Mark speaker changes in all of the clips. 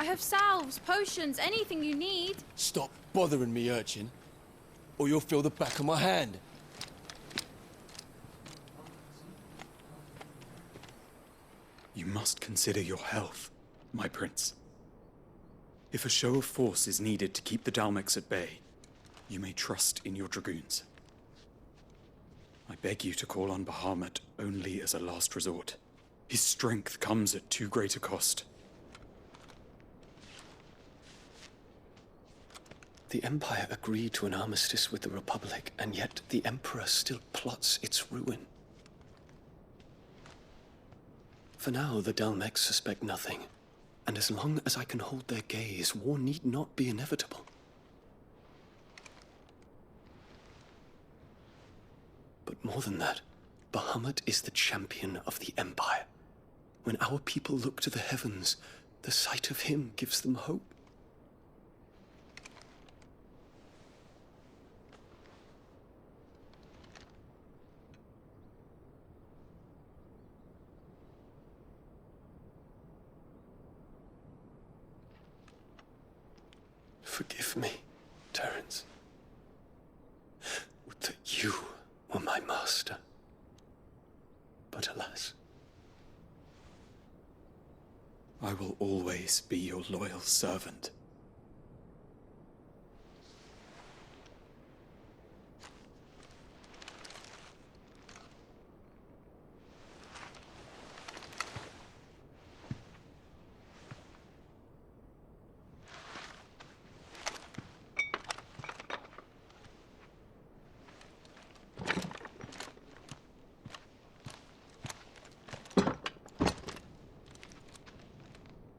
Speaker 1: I have salves, potions, anything you need.
Speaker 2: Stop bothering me, urchin, or you'll feel the back of my hand.
Speaker 3: You must consider your health, my prince. If a show of force is needed to keep the Dalmex at bay, you may trust in your dragoons. I beg you to call on Bahamut only as a last resort. His strength comes at too great a cost.
Speaker 4: The Empire agreed to an armistice with the Republic, and yet the Emperor still plots its ruin. For now, the Dalmex suspect nothing, and as long as I can hold their gaze, war need not be inevitable. But more than that, Bahamut is the champion of the Empire. When our people look to the heavens, the sight of him gives them hope. Forgive me, Terence. Would that you were my master. But alas.
Speaker 3: I will always be your loyal servant.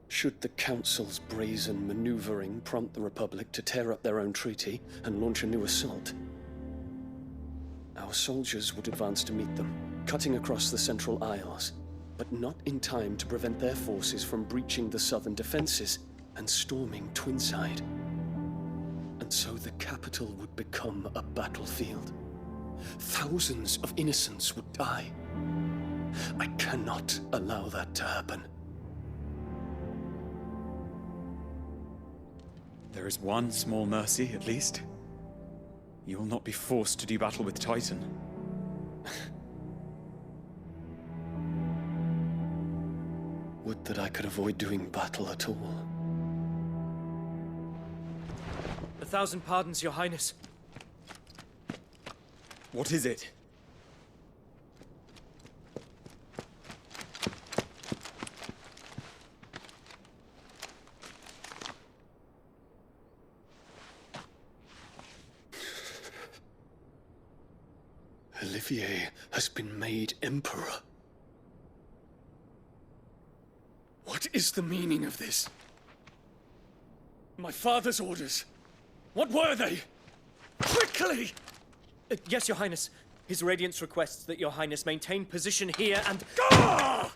Speaker 4: Should the Council's brazen maneuvering prompt the Republic to tear up their own treaty and launch a new assault, our soldiers would advance to meet them, cutting across the Central Isles, but not in time to prevent their forces from breaching the southern defenses and storming Twinside. And so the capital would become a battlefield. Thousands of innocents would die. I cannot allow that to happen.
Speaker 3: There is one small mercy, at least. You will not be forced to do battle with Titan.
Speaker 4: Would that I could avoid doing battle at all.
Speaker 5: 1,000 pardons, Your Highness.
Speaker 3: What is it?
Speaker 4: Olivier has been made Emperor. What is the meaning of this? My father's orders. What were they? Quickly!
Speaker 5: Yes, Your Highness. His Radiance requests that Your Highness maintain position here and...
Speaker 4: Ah!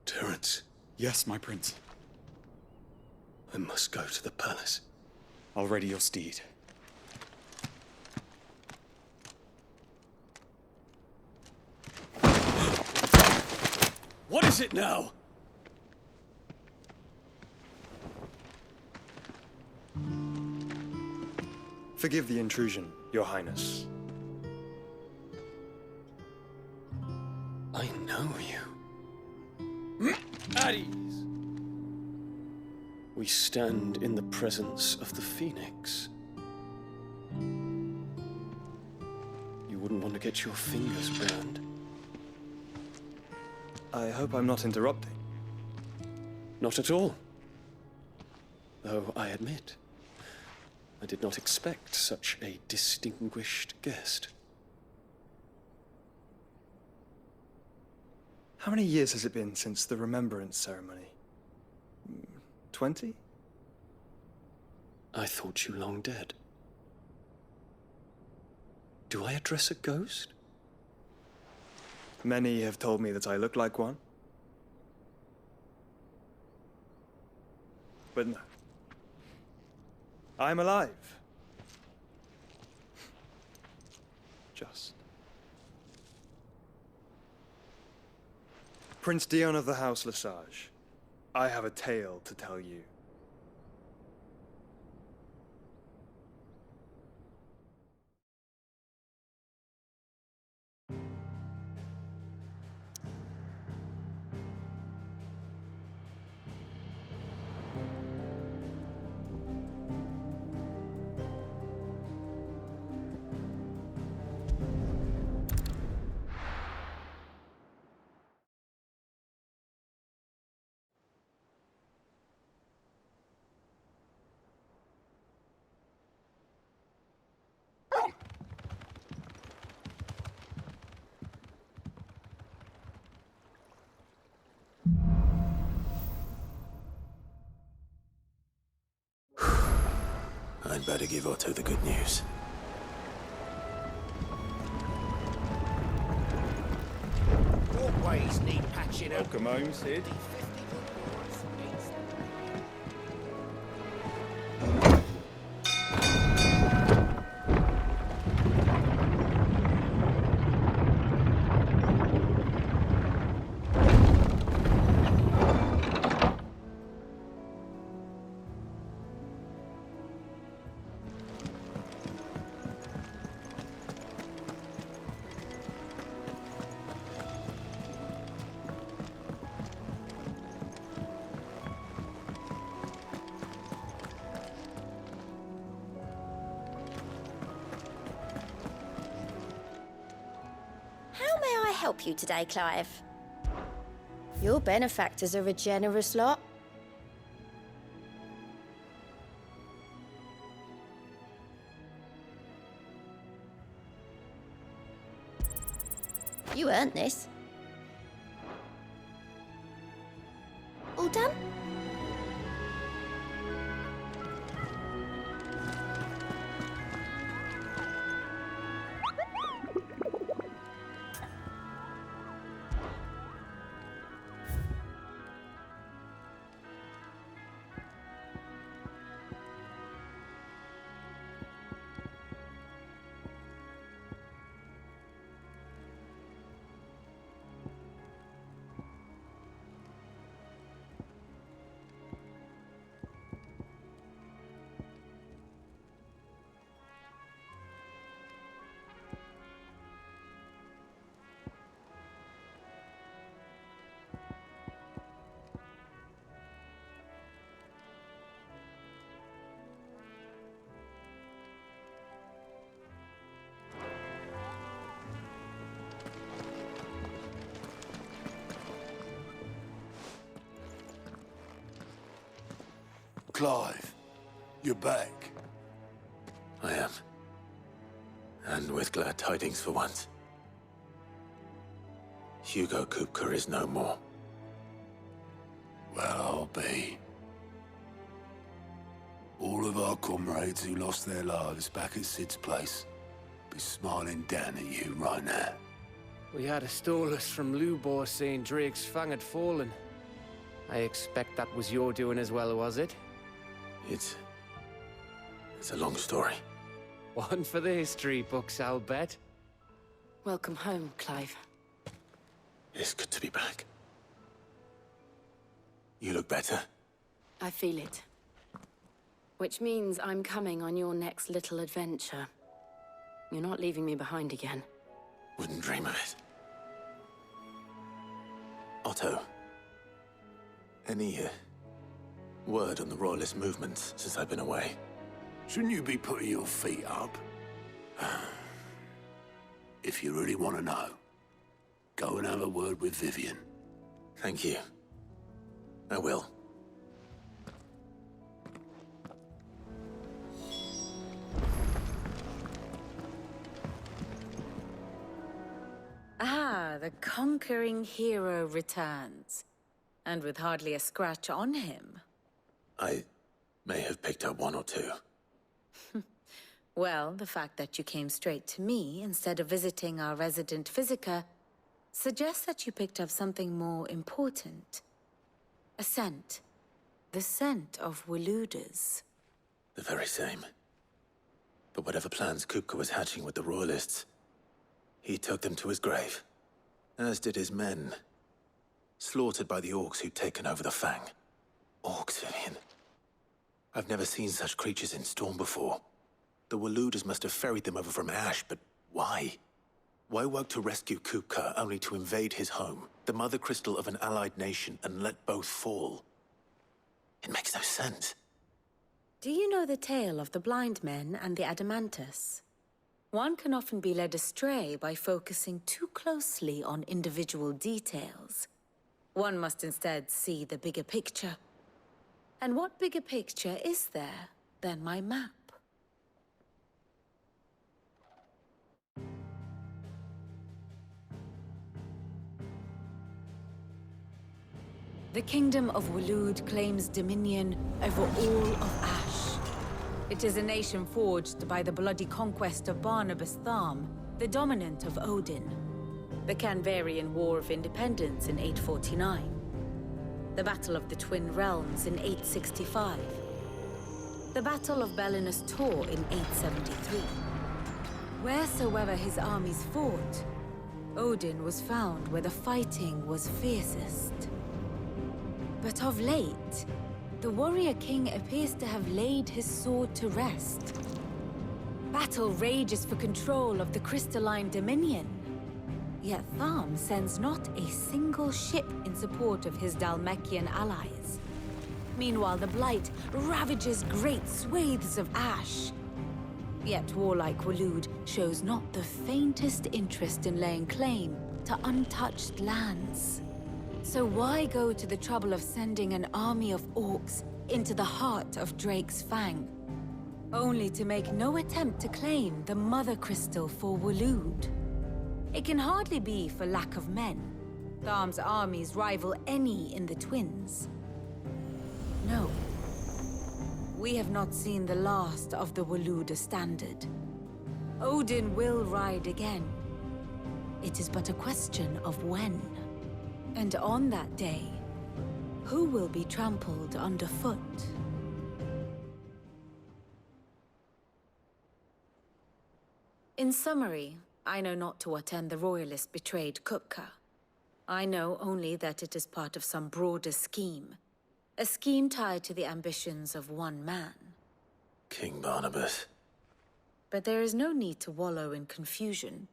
Speaker 4: Terence.
Speaker 3: Yes, my prince.
Speaker 4: I must go to the palace.
Speaker 3: I'll ready your steed.
Speaker 4: What is it now?
Speaker 6: Forgive the intrusion, Your Highness.
Speaker 4: I know you.
Speaker 5: At ease.
Speaker 4: We stand in the presence of the Phoenix. You wouldn't want to get your fingers burned.
Speaker 6: I hope I'm not interrupting.
Speaker 4: Not at all. Though I admit, I did not expect such a distinguished guest.
Speaker 6: How many years has it been since the Remembrance ceremony? 20?
Speaker 4: I thought you long dead. Do I address a ghost?
Speaker 6: Many have told me that I look like one. but no. I'm alive. Just. Prince Dion of the House Lesage, I have a tale to tell you.
Speaker 2: I'd better give Otto the good news.
Speaker 7: Walkways need patching up.
Speaker 3: Welcome home, Sid.
Speaker 8: How may I help you today, Clive? Your benefactors are a generous lot. You earned this. All done?
Speaker 2: Clive, you're back. I am. And with glad tidings for once. Hugo Kupka is no more. Well, I'll be. All of our comrades who lost their lives back at Sid's place be smiling down at you right now.
Speaker 7: We had a stolus from Lubor saying Drake's fang had fallen. I expect that was your doing as well, was it?
Speaker 2: It's a long story.
Speaker 7: One for the history books, I'll bet.
Speaker 9: Welcome home, Clive.
Speaker 2: It's good to be back. You look better.
Speaker 9: I feel it. Which means I'm coming on your next little adventure. You're not leaving me behind again.
Speaker 2: Wouldn't dream of it. Otto, any word on the Royalist movements since I've been away? Shouldn't you be putting your feet up? If you really want to know, go and have a word with Vivian. Thank you. I will.
Speaker 9: Ah, the conquering hero returns. And with hardly a scratch on him.
Speaker 2: I may have picked up one or two.
Speaker 9: Well, the fact that you came straight to me instead of visiting our resident physiker suggests that you picked up something more important. A scent. The scent of Waludas.
Speaker 2: The very same. But whatever plans Kupka was hatching with the Royalists, he took them to his grave. As did his men. Slaughtered by the Orcs who'd taken over the Fang. Orcs, Vivian. I've never seen such creatures in Storm before. The Waludas must have ferried them over from Ash, but why? Why work to rescue Kupka only to invade his home, the mother crystal of an allied nation, and let both fall? It makes no sense.
Speaker 9: Do you know the tale of the blind men and the Adamantus? One can often be led astray by focusing too closely on individual details. One must instead see the bigger picture. And what bigger picture is there than my map? The Kingdom of Waloed claims dominion over all of Ash. It is a nation forged by the bloody conquest of Barnabas Tharm, the dominant of Odin. The Canvarian War of Independence in 849. The Battle of the Twin Realms in 865. The Battle of Belinus Tor in 873. Wheresoever his armies fought, Odin was found where the fighting was fiercest. But of late, the warrior king appears to have laid his sword to rest. Battle rages for control of the crystalline dominion. Yet Tharm sends not a single ship in support of his Dhalmekian allies. Meanwhile, the Blight ravages great swathes of Ash. Yet warlike Waloed shows not the faintest interest in laying claim to untouched lands. So why go to the trouble of sending an army of orcs into the heart of Drake's Fang, only to make no attempt to claim the Mother Crystal for Waloed? It can hardly be for lack of men. Tharm's armies rival any in the Twins. No. We have not seen the last of the Waluda standard. Odin will ride again. It is but a question of when. And on that day, who will be trampled underfoot? In summary, I know not to what end the Royalists betrayed Kupka. I know only that it is part of some broader scheme. A scheme tied to the ambitions of one man.
Speaker 2: King Barnabas.
Speaker 9: But there is no need to wallow in confusion.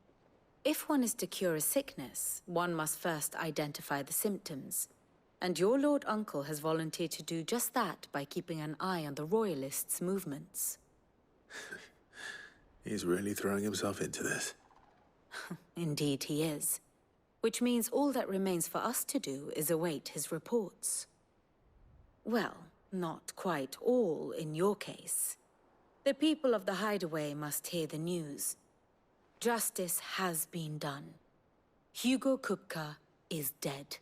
Speaker 9: If one is to cure a sickness, one must first identify the symptoms. And your Lord Uncle has volunteered to do just that by keeping an eye on the Royalists' movements.
Speaker 2: He's really throwing himself into this.
Speaker 9: Indeed he is. Which means all that remains for us to do is await his reports. Well, not quite all in your case. The people of the Hideaway must hear the news. Justice has been done. Hugo Kupka is dead.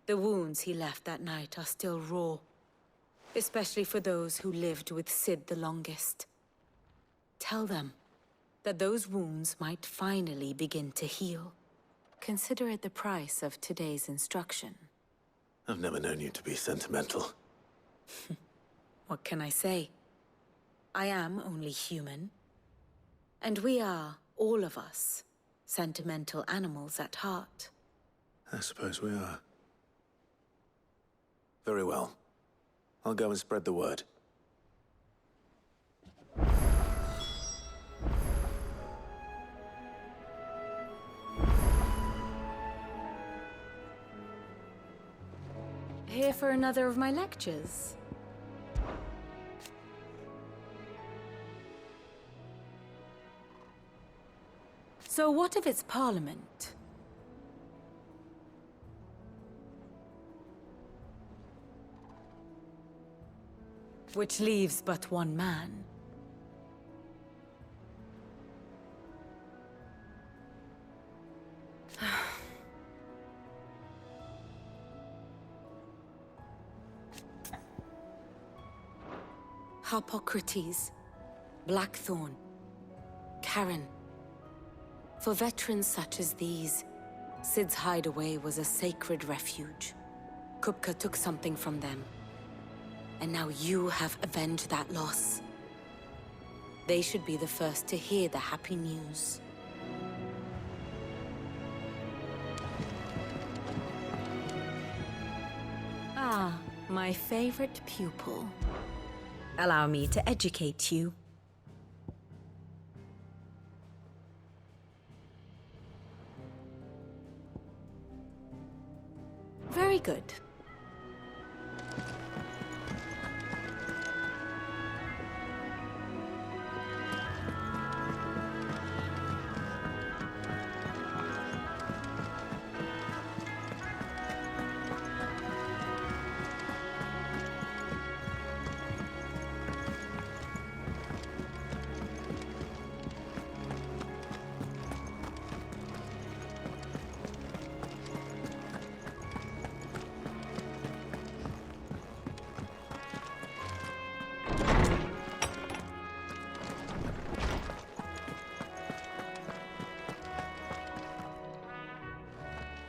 Speaker 9: The wounds he left that night are still raw, especially for those who lived with Sid the longest. Tell them that those wounds might finally begin to heal. Consider it the price of today's instruction.
Speaker 2: I've never known you to be sentimental.
Speaker 9: What can I say? I am only human. And we are, all of us, sentimental animals at heart.
Speaker 2: I suppose we are. Very well. I'll go and spread the word.
Speaker 9: Here for another of my lectures? So what of its parliament? Which leaves but one man. Harpocrates, Blackthorn, Karen. For veterans such as these, Sid's hideaway was a sacred refuge. Kupka took something from them. and now you have avenged that loss. They should be the first to hear the happy news. Ah, my favorite pupil. Allow me to educate you. Very good.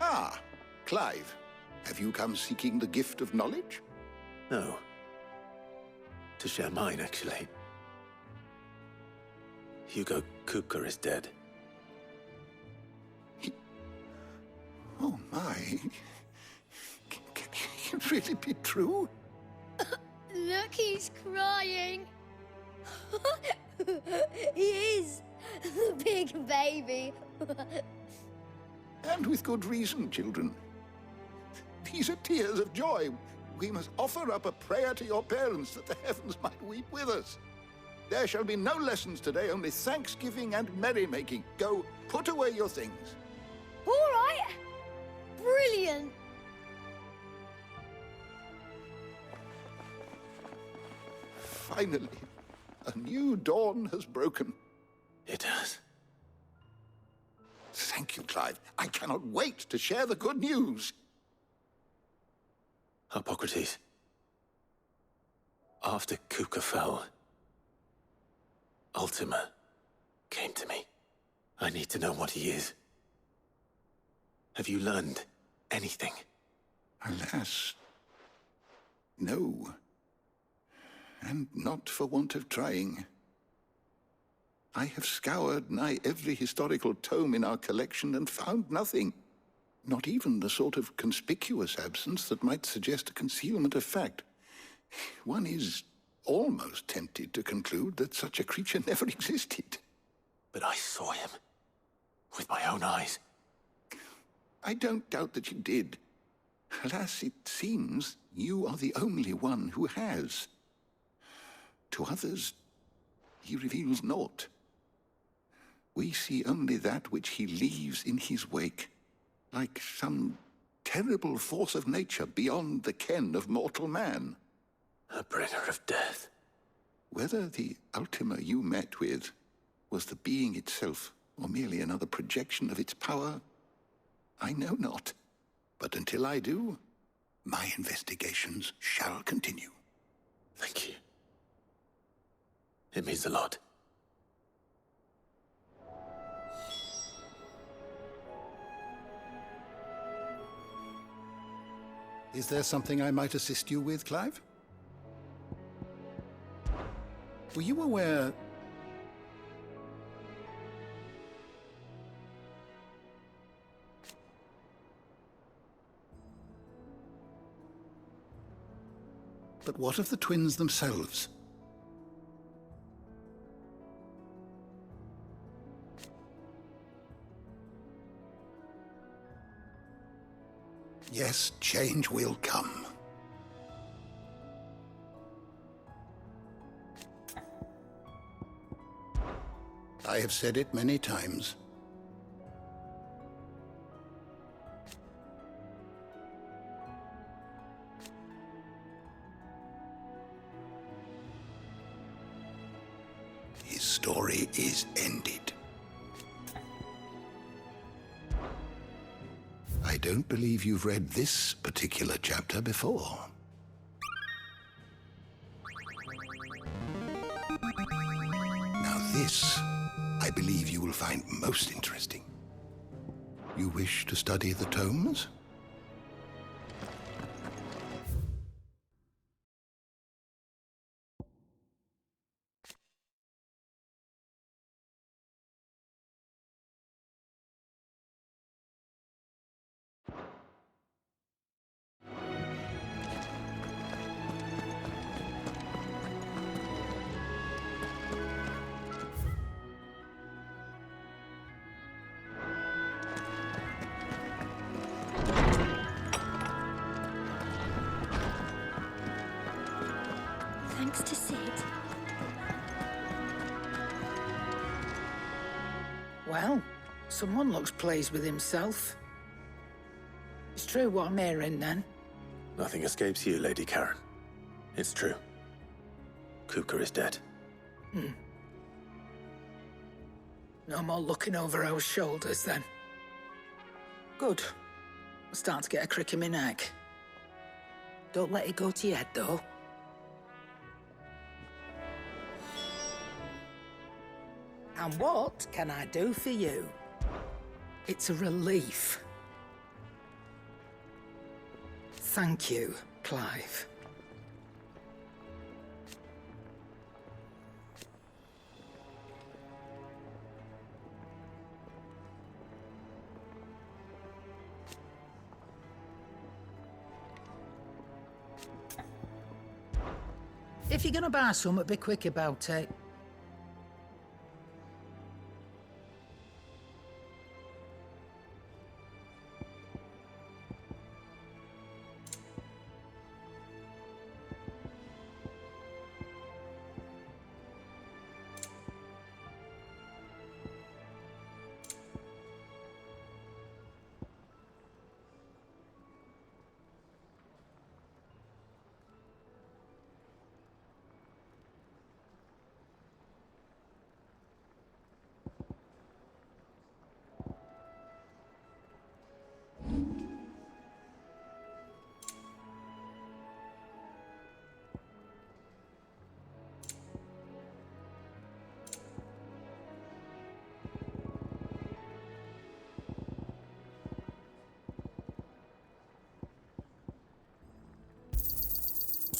Speaker 10: Ah, Clive. Have you come seeking the gift of knowledge?
Speaker 2: No. To share mine, actually. Hugo Kupka is dead.
Speaker 10: Oh, my. Can it really be true?
Speaker 8: Look, he's crying. He is. The big baby.
Speaker 10: And with good reason, children. These are tears of joy. We must offer up a prayer to your parents that the heavens might weep with us. There shall be no lessons today, only thanksgiving and merrymaking. Go, put away your things.
Speaker 8: All right. Brilliant.
Speaker 10: Finally, a new dawn has broken.
Speaker 2: It has.
Speaker 10: Thank you, Clive. I cannot wait to share the good news.
Speaker 2: Hippocrates. After Kupka fell, Ultima came to me. I need to know what he is. Have you learned anything?
Speaker 10: Alas, no. And not for want of trying. I have scoured nigh every historical tome in our collection and found nothing. Not even the sort of conspicuous absence that might suggest a concealment of fact. One is almost tempted to conclude that such a creature never existed.
Speaker 2: But I saw him. With my own eyes.
Speaker 10: I don't doubt that you did. Alas, it seems you are the only one who has. To others, he reveals naught. We see only that which he leaves in his wake, like some terrible force of nature beyond the ken of mortal man.
Speaker 2: A bringer of death.
Speaker 10: Whether the Ultima you met with was the being itself, or merely another projection of its power, I know not. But until I do, my investigations shall continue.
Speaker 2: Thank you. It means a lot.
Speaker 10: Is there something I might assist you with, Clive? Were you aware... But what of the twins themselves? Yes, change will come. I have said it many times. His story is ended. I don't believe you've read this particular chapter before. Now this, I believe you will find most interesting. You wish to study the tomes?
Speaker 8: thanks to Sid.
Speaker 11: Well, someone looks pleased with himself. It's true what I'm hearing, then.
Speaker 2: Nothing escapes you, Lady Karen. It's true. Kupka is dead.
Speaker 11: No more looking over our shoulders, then. Good. I'm starting to get a crick in my neck. Don't let it go to your head, though. And what can I do for you? It's a relief. Thank you, Clive. If you're gonna buy something, be quick about it.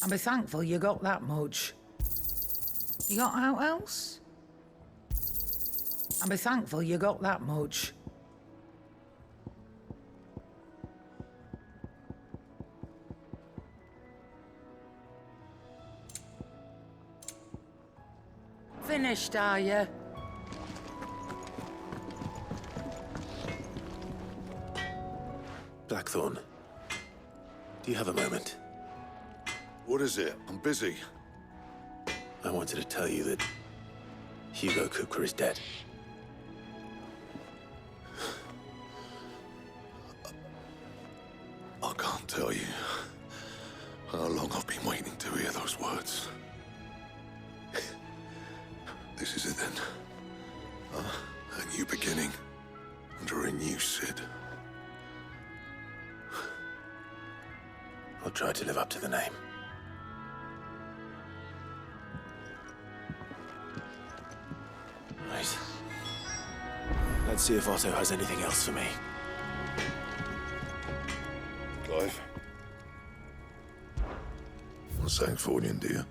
Speaker 11: And be thankful you got that much. You got out else? And be thankful you got that much. Finished, are you?
Speaker 2: Blackthorn, do you have a moment?
Speaker 10: What is it? I'm busy.
Speaker 2: I wanted to tell you that Hugo Kupka is dead.
Speaker 10: I can't tell you how long I've been waiting to hear those words. This is it then. A new beginning under a new Sid.
Speaker 2: I'll try to live up to the name. Right. Let's see if Otto has anything else for me.
Speaker 10: Clive? I'm Sancfordian, dear.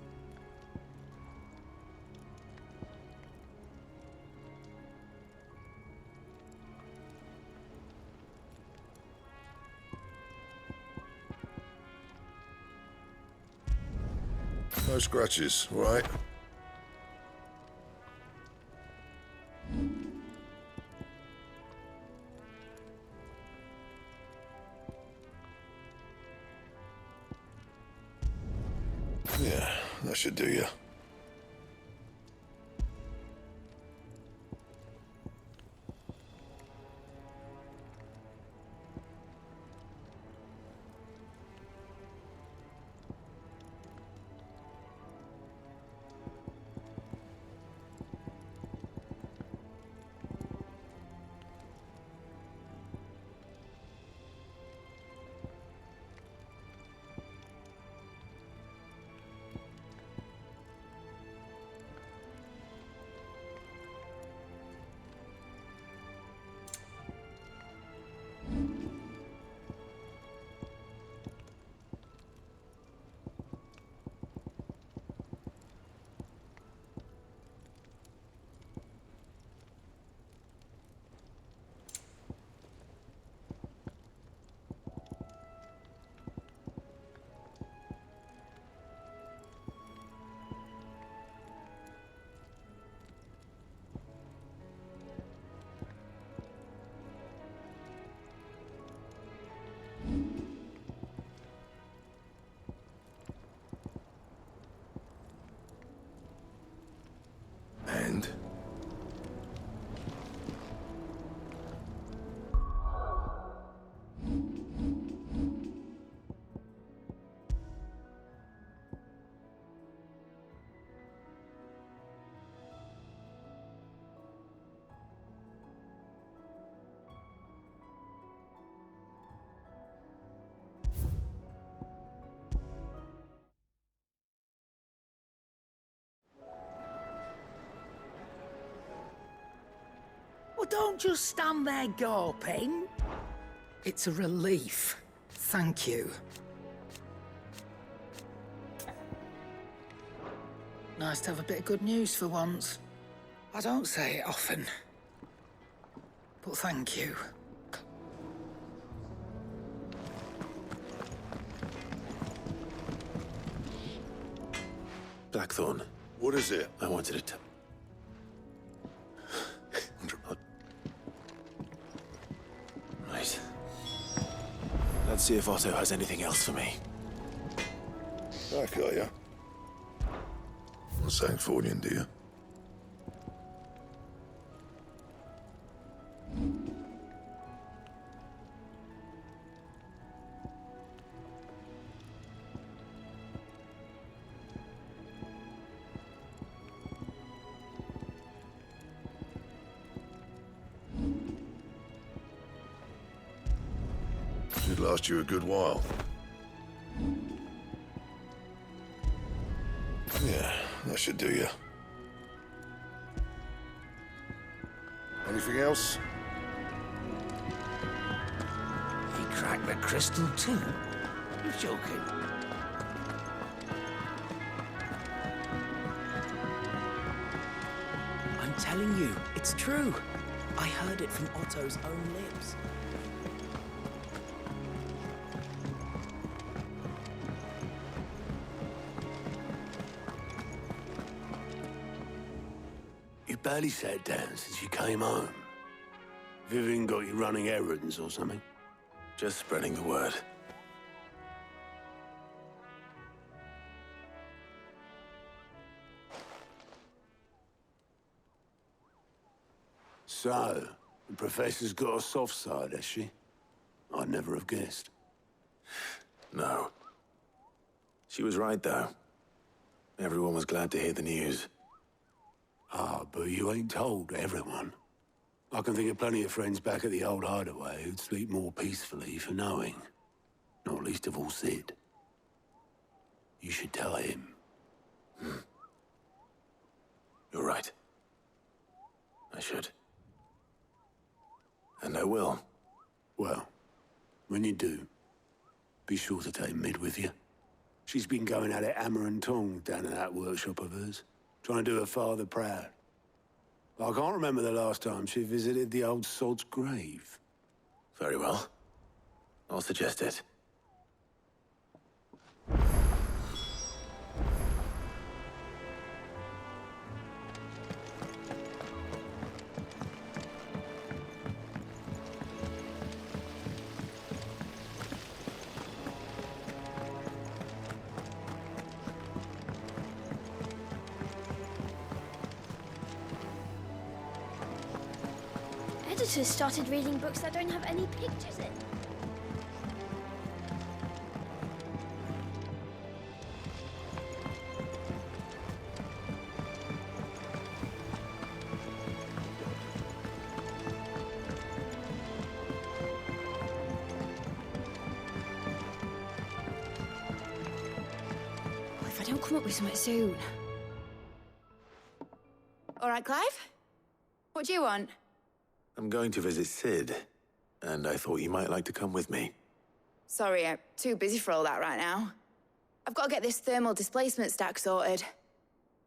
Speaker 10: No scratches, right? Yeah, that should do you.
Speaker 11: don't just stand there gawping. It's a relief. Thank you. Nice to have a bit of good news for once. I don't say it often. But thank you.
Speaker 2: Blackthorn.
Speaker 10: What is it?
Speaker 2: I wanted it to... Right. Let's see if Otto has anything else for me.
Speaker 10: I got ya. Not Sancfordian, do you? Should last you a good while. Yeah, that should do you. Anything else?
Speaker 11: He cracked the crystal too? You're joking.
Speaker 12: I'm telling you, it's true. I heard it from Otto's own lips.
Speaker 13: You barely sat down since you came home. Vivian got you running errands or something?
Speaker 2: Just spreading the word.
Speaker 13: So, the Professor's got a soft side, has she? I'd never have guessed.
Speaker 2: No. She was right, though. Everyone was glad to hear the news.
Speaker 13: Ah, but you ain't told everyone. I can think of plenty of friends back at the old hideaway who'd sleep more peacefully for knowing. Not least of all Sid. You should tell him.
Speaker 2: You're right. I should. And I will.
Speaker 13: Well, when you do, be sure to take Mid with you. She's been going at it hammer and tongs down in that workshop of hers, trying to do her father proud. I can't remember the last time she visited the old sod's grave.
Speaker 2: Very well. I'll suggest it.
Speaker 8: Editors started reading books that don't have any pictures in.
Speaker 9: Well, if I don't come up with something soon. All right, Clive? What do you want?
Speaker 2: I'm going to visit Sid, and I thought you might like to come with me.
Speaker 9: Sorry, I'm too busy for all that right now. I've got to get this thermal displacement stack sorted.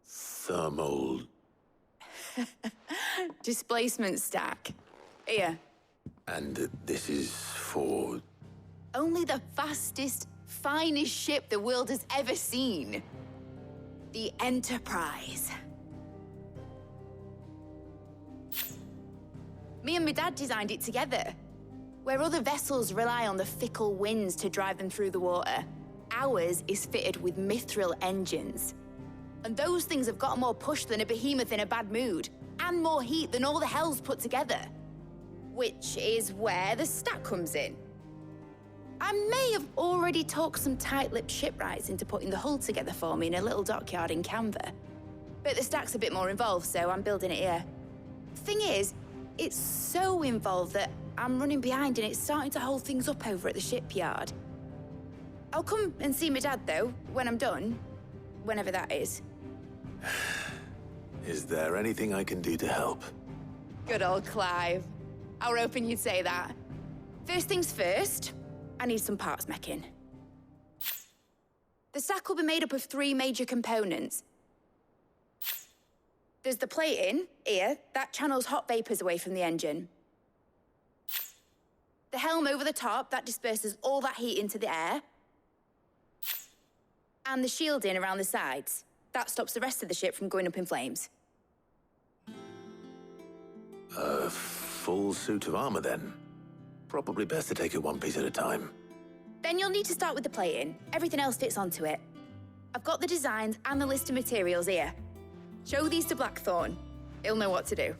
Speaker 2: Thermal...
Speaker 9: Displacement stack. Here.
Speaker 2: And this is for...
Speaker 9: Only the fastest, finest ship the world has ever seen. The Enterprise. Me and my dad designed it together. Where other vessels rely on the fickle winds to drive them through the water, ours is fitted with mithril engines. And those things have got more push than a behemoth in a bad mood, and more heat than all the hells put together. Which is where the stack comes in. I may have already talked some tight-lipped shipwrights into putting the hull together for me in a little dockyard in Canva. But the stack's a bit more involved, so I'm building it here. Thing is, it's so involved that I'm running behind and it's starting to hold things up over at the shipyard. I'll come and see my dad, though, when I'm done. Whenever that is.
Speaker 2: Is there anything I can do to help?
Speaker 14: Good old Clive. I were hoping you'd say that. First things first, I need some parts meching. The stack will be made up of 3 major components. There's the plating, here, that channels hot vapors away from the engine. The helm over the top, that disperses all that heat into the air. And the shielding around the sides. That stops the rest of the ship from going up in flames.
Speaker 2: A full suit of armor, then. Probably best to take it one piece at a time.
Speaker 14: Then you'll need to start with the plating. Everything else fits onto it. I've got the designs and the list of materials here. Show these to Blackthorn. He'll know what to do.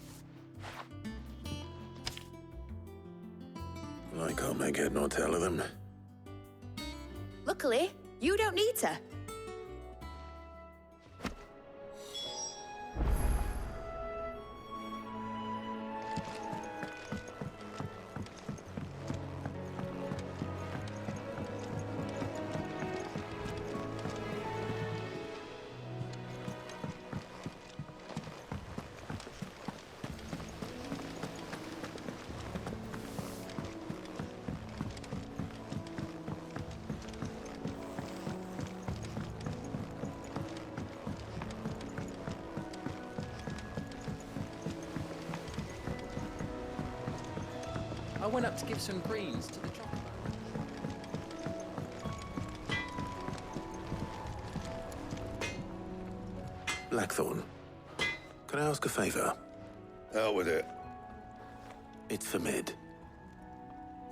Speaker 2: I can't make head nor tail of them.
Speaker 14: Luckily, you don't need to.
Speaker 12: I went up to give some greens to the chocolate.
Speaker 2: Blackthorn, can I ask a favor?
Speaker 15: Out with it.
Speaker 2: It's for Mid.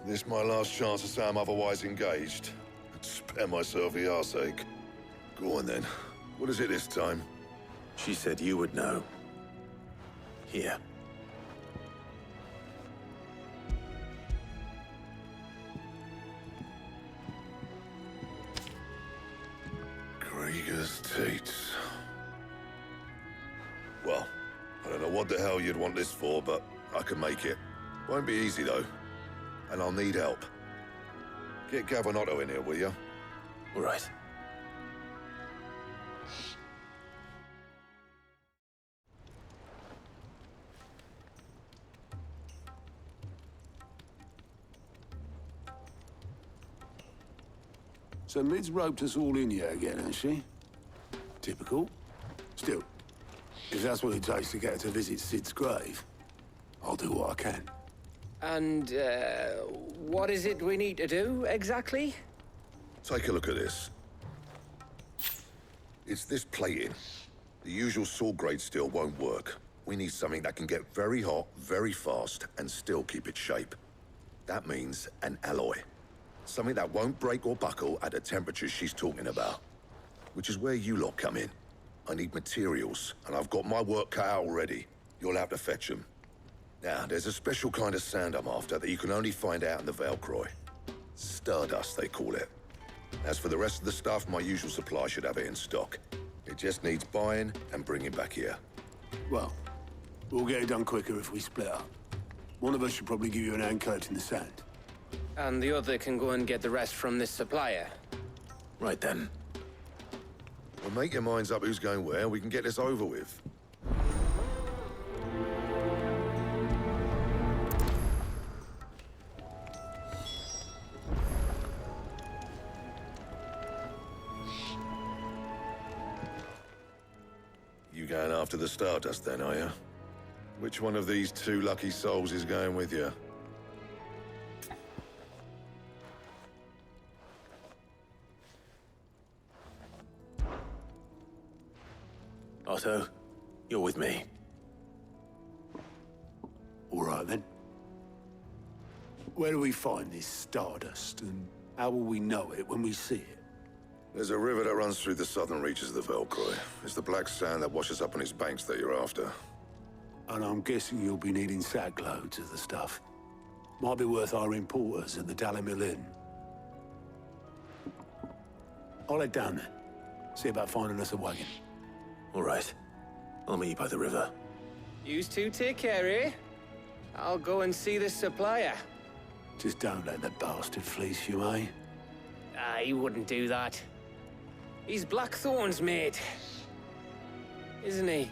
Speaker 15: This my last chance to say I'm otherwise engaged. Spare myself the arseache. Go on then. What is it this time?
Speaker 2: She said you would know. Here.
Speaker 15: Krieger's Tates. Well, I don't know what the hell you'd want this for, but I can make it. Won't be easy, though. And I'll need help. Get Gavinotto in here, will you?
Speaker 2: All right.
Speaker 13: So Mid's roped us all in here again, has she? Typical. Still, if that's what it takes to get her to visit Sid's grave, I'll do what I can.
Speaker 7: And, what is it we need to do, exactly?
Speaker 15: Take a look at this. It's this plating. The usual sword-grade steel won't work. We need something that can get very hot, very fast, and still keep its shape. That means an alloy. Something that won't break or buckle at the temperatures she's talking about. Which is where you lot come in. I need materials, and I've got my work cut out already. You'll have to fetch them. Now, there's a special kind of sand I'm after that you can only find out in the Valcroy. Stardust, they call it. As for the rest of the stuff, my usual supply should have it in stock. It just needs buying and bringing back here.
Speaker 13: Well, we'll get it done quicker if we split up. One of us should probably give you an hand coating the sand.
Speaker 7: And the other can go and get the rest from this supplier.
Speaker 2: Right then.
Speaker 15: Well, make your minds up who's going where, we can get this over with. You going after the Stardust then, are you? Which one of these 2 lucky souls is going with you?
Speaker 2: Otto, you're with me.
Speaker 13: All right, then. Where do we find this Stardust, and how will we know it when we see it?
Speaker 15: There's a river that runs through the southern reaches of the Valcroy. It's the black sand that washes up on its banks that you're after.
Speaker 13: And I'm guessing you'll be needing sack loads of the stuff. Might be worth hiring porters at the Dalimil Inn. I'll head down there. See about finding us a wagon.
Speaker 2: All right. I'll meet you by the river.
Speaker 7: Yous two take care, eh? I'll go and see this supplier.
Speaker 13: Just don't let the bastard fleece you, eh?
Speaker 7: He wouldn't do that. He's Blackthorn's mate. Isn't he?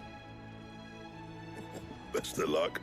Speaker 15: Best of luck.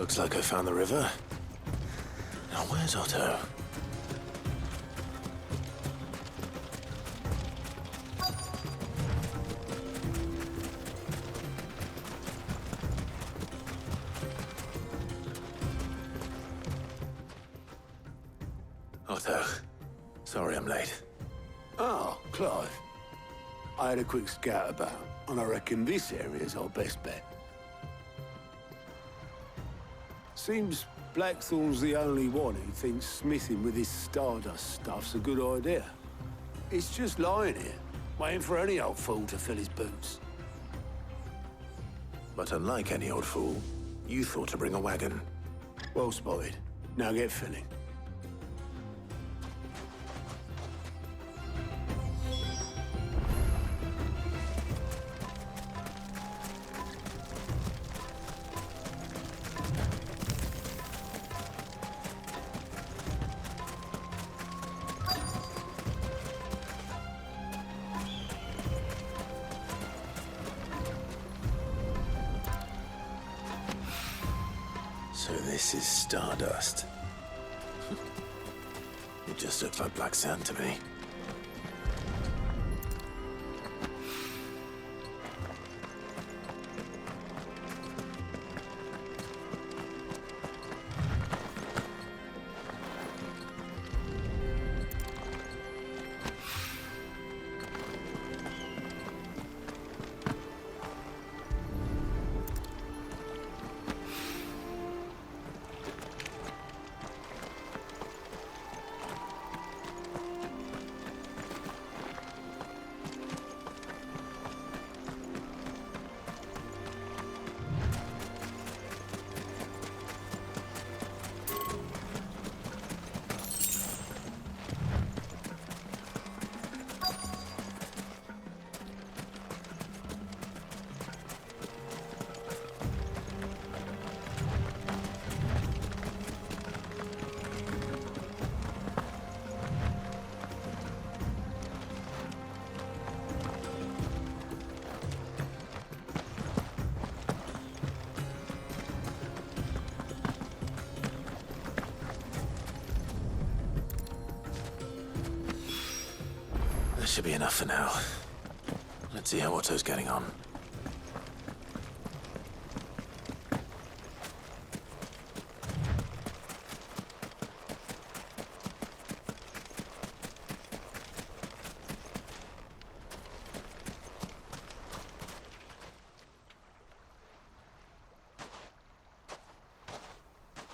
Speaker 2: Looks like I found the river. Now where's Otto? Otto, sorry I'm late.
Speaker 13: Oh, Clive. I had a quick scout about, and I reckon this area's our best bet. Seems Blackthorn's the only one who thinks smithing with this Stardust stuff's a good idea. It's just lying here, waiting for any old fool to fill his boots.
Speaker 2: But unlike any old fool, you thought to bring a wagon.
Speaker 13: Well spotted. Now get filling.
Speaker 2: So this is Stardust. It just looks like black sand to me. That should be enough for now. Let's see how Otto's getting on.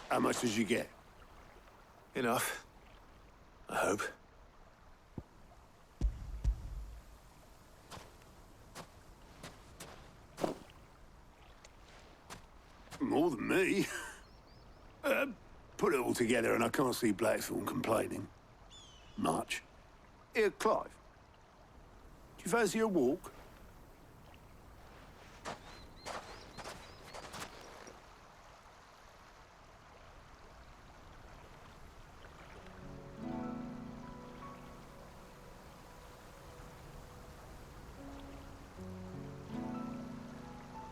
Speaker 13: How much did you get?
Speaker 2: Enough. I hope.
Speaker 13: More than me. Put it all together and I can't see Blackthorn complaining. Much. Here, Clive. Do you fancy a walk?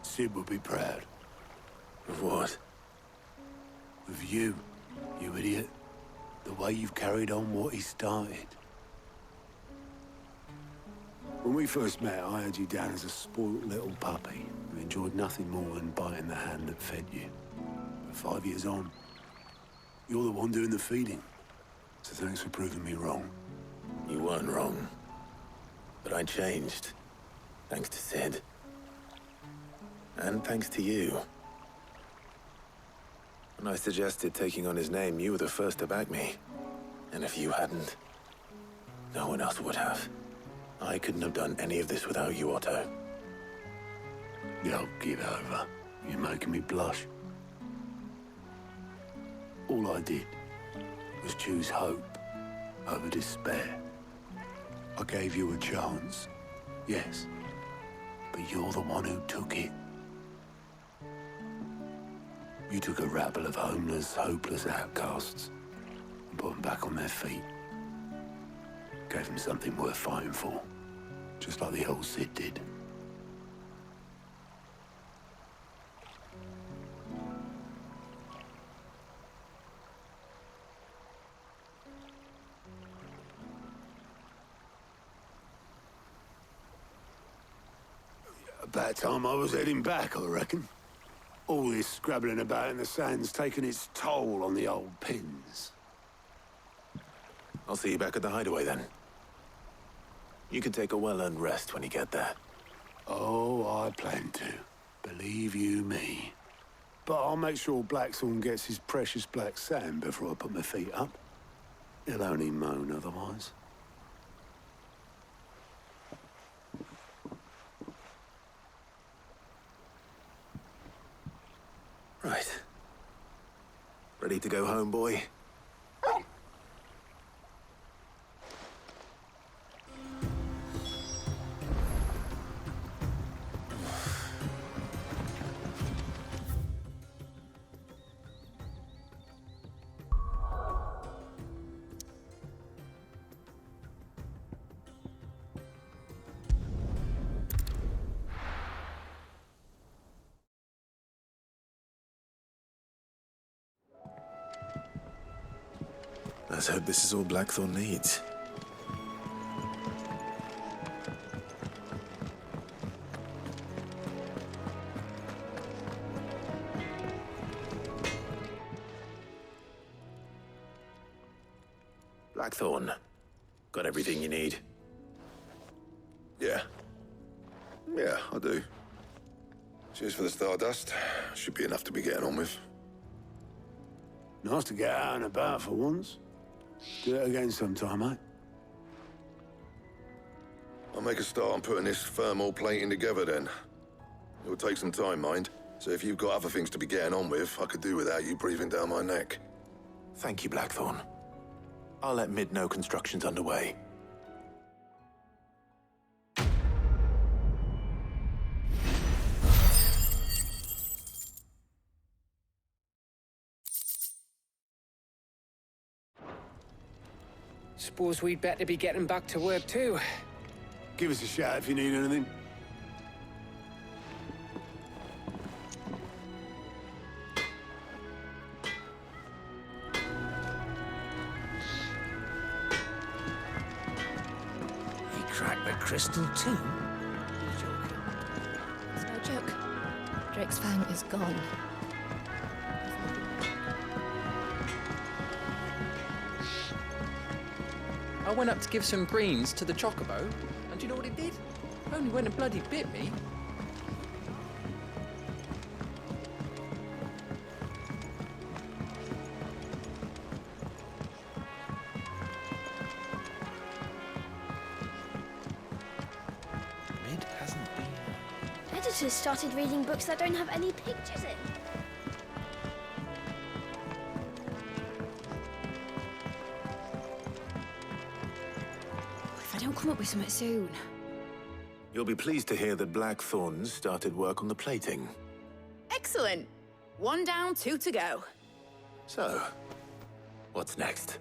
Speaker 13: Sid would be proud.
Speaker 2: Of what?
Speaker 13: Of you, you idiot. The way you've carried on what he started. When we first met, I had you down as a spoilt little puppy who enjoyed nothing more than biting the hand that fed you. But 5 years on, you're the one doing the feeding. So thanks for proving me wrong.
Speaker 2: You weren't wrong. But I changed. Thanks to Sid. And thanks to you. When I suggested taking on his name, you were the first to back me. And if you hadn't, no one else would have. I couldn't have done any of this without you, Otto.
Speaker 13: Yo, give over. You're making me blush. All I did was choose hope over despair. I gave you a chance, yes, but you're the one who took it. You took a rabble of homeless, hopeless outcasts and put them back on their feet. Gave them something worth fighting for, just like the old Sid did. About time I was heading back, I reckon. All this scrabbling about in the sand's taken its toll on the old pins.
Speaker 2: I'll see you back at the hideaway then. You can take a well-earned rest when you get there.
Speaker 13: Oh, I plan to. Believe you me. But I'll make sure Blackthorn gets his precious black sand before I put my feet up. He'll only moan otherwise.
Speaker 2: Right. Ready to go home, boy? Let's hope this is all Blackthorn needs. Blackthorn, got everything you need?
Speaker 15: Yeah. Yeah, I do. Cheers for the stardust. Should be enough to be getting on with.
Speaker 13: Nice to get out and about for once. Do it again sometime, eh?
Speaker 15: I'll make a start on putting this thermal plating together then. It'll take some time, mind. So if you've got other things to be getting on with, I could do without you breathing down my neck.
Speaker 2: Thank you, Blackthorn. I'll let Mid know construction's underway.
Speaker 7: Suppose we'd better be getting back to work too.
Speaker 13: Give us a shout if you need anything.
Speaker 11: He cracked the crystal too?
Speaker 8: It's no joke. Drake's Fang is gone.
Speaker 16: I went up to give some greens to the chocobo, and do you know what it did? Only went and bloody bit me.
Speaker 11: Mid hasn't been...
Speaker 8: Editors started reading books that don't have any pictures in. If I don't come up with something soon.
Speaker 2: You'll be pleased to hear that Blackthorn's started work on the plating.
Speaker 14: Excellent. 1 down, 2 to go.
Speaker 2: So, what's next?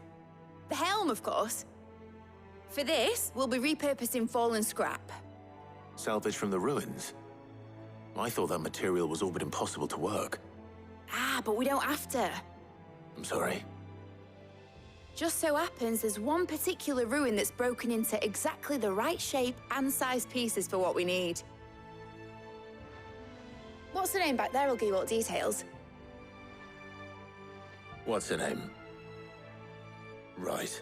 Speaker 14: The helm, of course. For this, we'll be repurposing fallen scrap.
Speaker 2: Salvage from the ruins? I thought that material was all but impossible to work.
Speaker 14: Ah, but we don't have to.
Speaker 2: I'm sorry.
Speaker 14: Just so happens there's one particular ruin that's broken into exactly the right shape and size pieces for what we need. What's the name back there? I'll give you all details.
Speaker 2: What's her name? Right.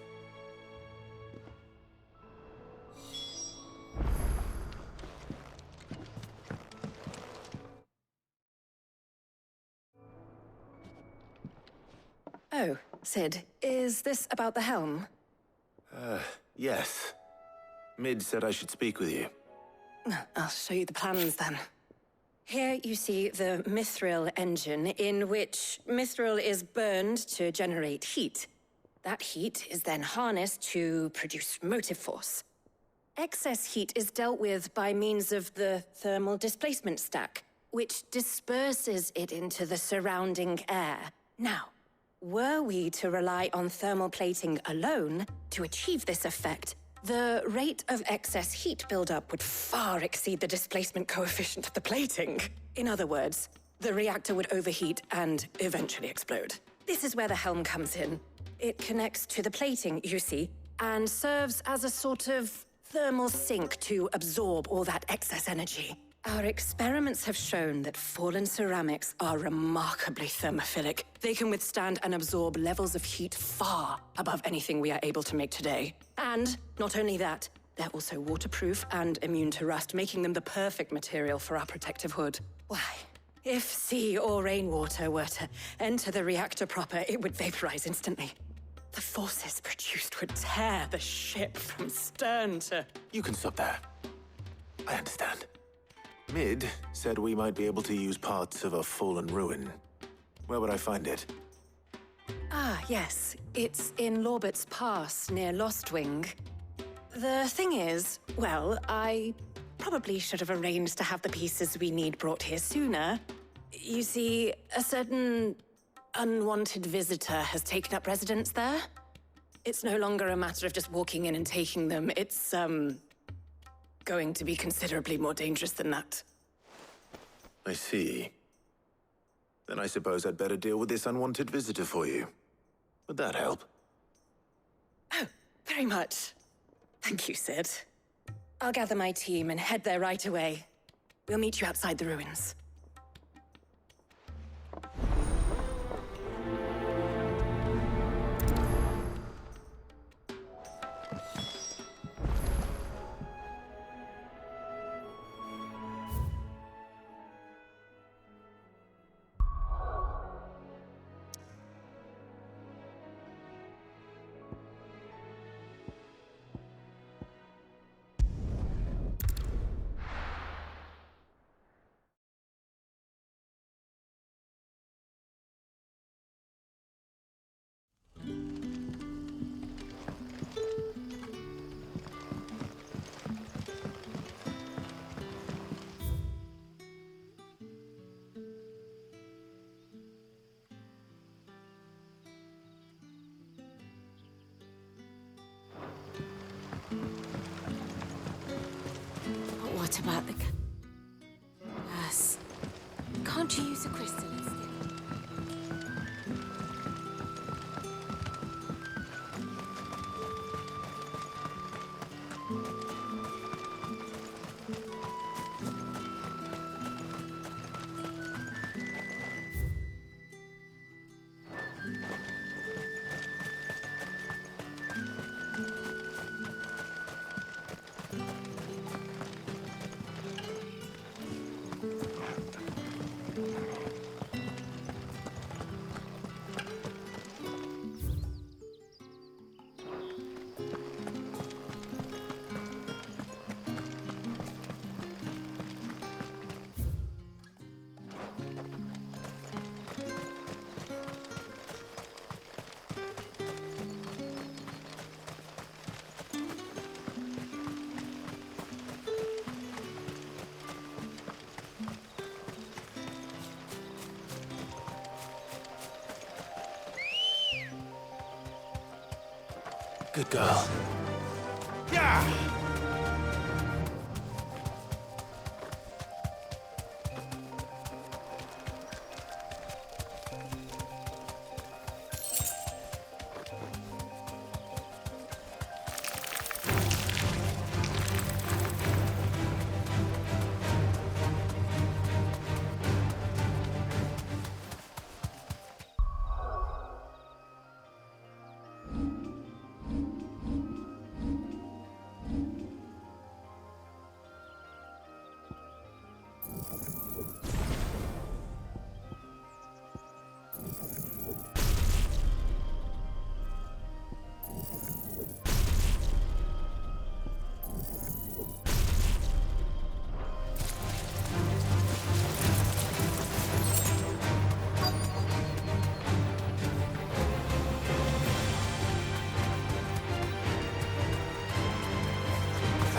Speaker 17: Oh, Sid, is this about the helm?
Speaker 2: Yes. Mid said I should speak with you.
Speaker 17: I'll show you the plans then. Here you see the mithril engine, in which mithril is burned to generate heat. That heat is then harnessed to produce motive force. Excess heat is dealt with by means of the thermal displacement stack, which disperses it into the surrounding air. Now, were we to rely on thermal plating alone to achieve this effect, the rate of excess heat buildup would far exceed the displacement coefficient of the plating. In other words, the reactor would overheat and eventually explode. This is where the helm comes in. It connects to the plating, you see, and serves as a sort of thermal sink to absorb all that excess energy. Our experiments have shown that fallen ceramics are remarkably thermophilic. They can withstand and absorb levels of heat far above anything we are able to make today. And not only that, they're also waterproof and immune to rust, making them the perfect material for our protective hood. Why, if sea or rainwater were to enter the reactor proper, it would vaporize instantly. The forces produced would tear the ship from stern to...
Speaker 2: You can stop there. I understand. Mid said we might be able to use parts of a fallen ruin. Where would I find it?
Speaker 17: Ah, yes. It's in Lorbert's Pass, near Lostwing. The thing is, well, I probably should have arranged to have the pieces we need brought here sooner. You see, a certain unwanted visitor has taken up residence there. It's no longer a matter of just walking in and taking them. It's, going to be considerably more dangerous than that.
Speaker 2: I see. Then I suppose I'd better deal with this unwanted visitor for you. Would that help?
Speaker 17: Oh, very much. Thank you, Sid. I'll gather my team and head there right away. We'll meet you outside the ruins.
Speaker 9: What about the... Yes. Can't you use a crystal instead?
Speaker 2: Good girl.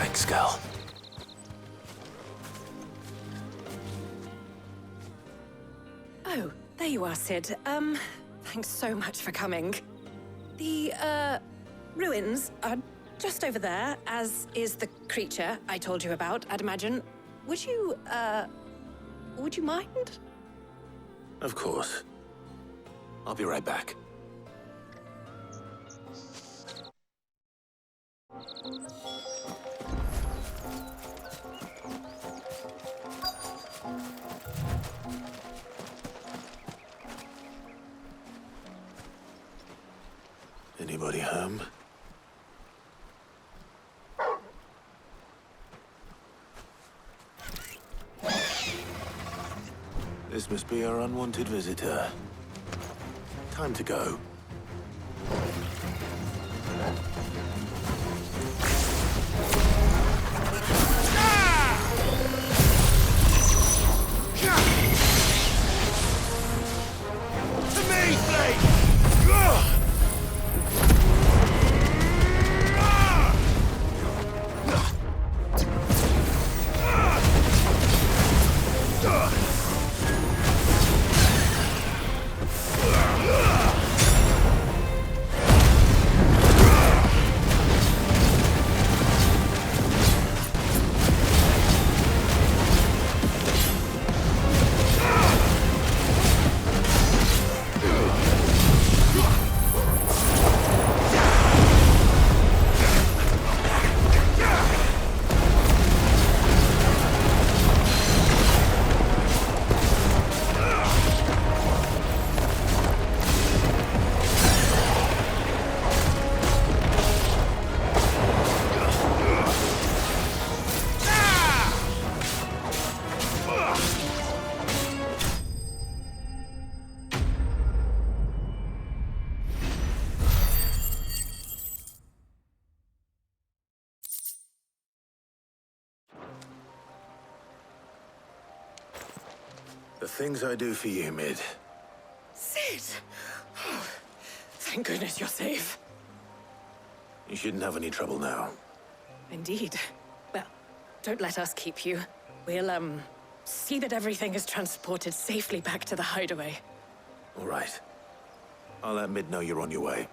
Speaker 2: Thanks, girl.
Speaker 17: Oh, there you are, Sid. Thanks so much for coming. The, ruins are just over there, as is the creature I told you about, I'd imagine. Would you mind?
Speaker 2: Of course. I'll be right back. Anybody home? This must be our unwanted visitor. Time to go. The things I do for you, Mid.
Speaker 17: Sid! Oh, thank goodness you're safe.
Speaker 2: You shouldn't have any trouble now.
Speaker 17: Indeed. Well, don't let us keep you. We'll, see that everything is transported safely back to the hideaway.
Speaker 2: All right. I'll let Mid know you're on your way.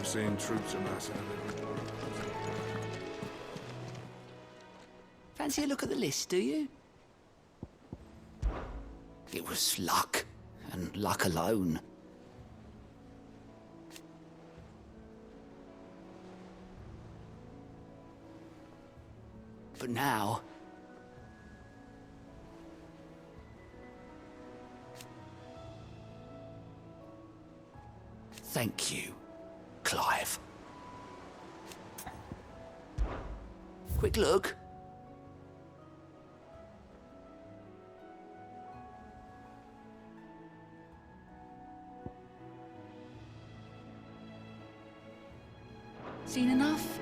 Speaker 6: Seeing troops amassing.
Speaker 12: Fancy a look at the list, do you? It was luck, and luck alone. But now... Thank you, Clive. Quick look. Seen enough?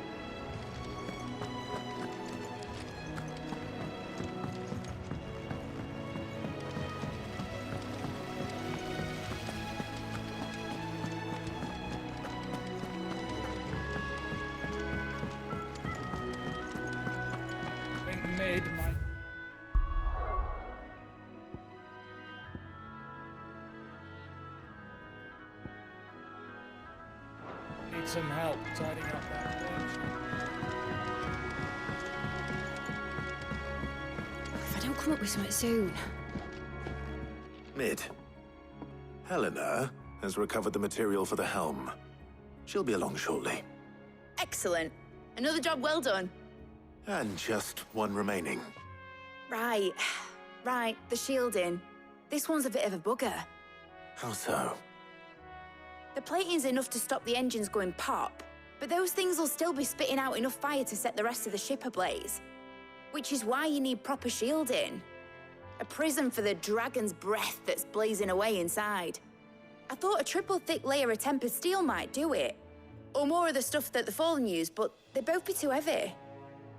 Speaker 18: Need some help tidying up that village.
Speaker 8: If I don't come up with something soon.
Speaker 2: Mid. Helena has recovered the material for the helm. She'll be along shortly.
Speaker 14: Excellent. Another job well done.
Speaker 2: And just one remaining.
Speaker 14: Right. Right, the shielding. This one's a bit of a bugger.
Speaker 2: How so?
Speaker 14: The plating's enough to stop the engines going pop, but those things will still be spitting out enough fire to set the rest of the ship ablaze. Which is why you need proper shielding. A prison for the dragon's breath that's blazing away inside. I thought a triple thick layer of tempered steel might do it. Or more of the stuff that the Fallen use, but they'd both be too heavy.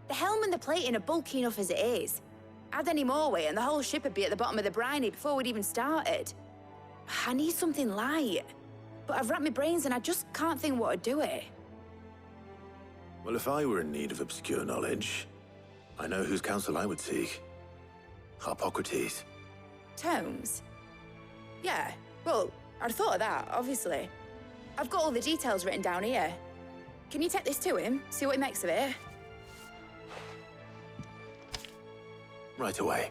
Speaker 14: The helm and the plating are bulky enough as it is. Add any more weight and the whole ship would be at the bottom of the briny before we'd even started. I need something light. But I've wrapped my brains and I just can't think what to do it.
Speaker 2: Well, if I were in need of obscure knowledge, I know whose counsel I would seek. Harpocrates.
Speaker 14: Tomes? Yeah, well, I'd thought of that, obviously. I've got all the details written down here. Can you take this to him, see what he makes of it?
Speaker 2: Right away.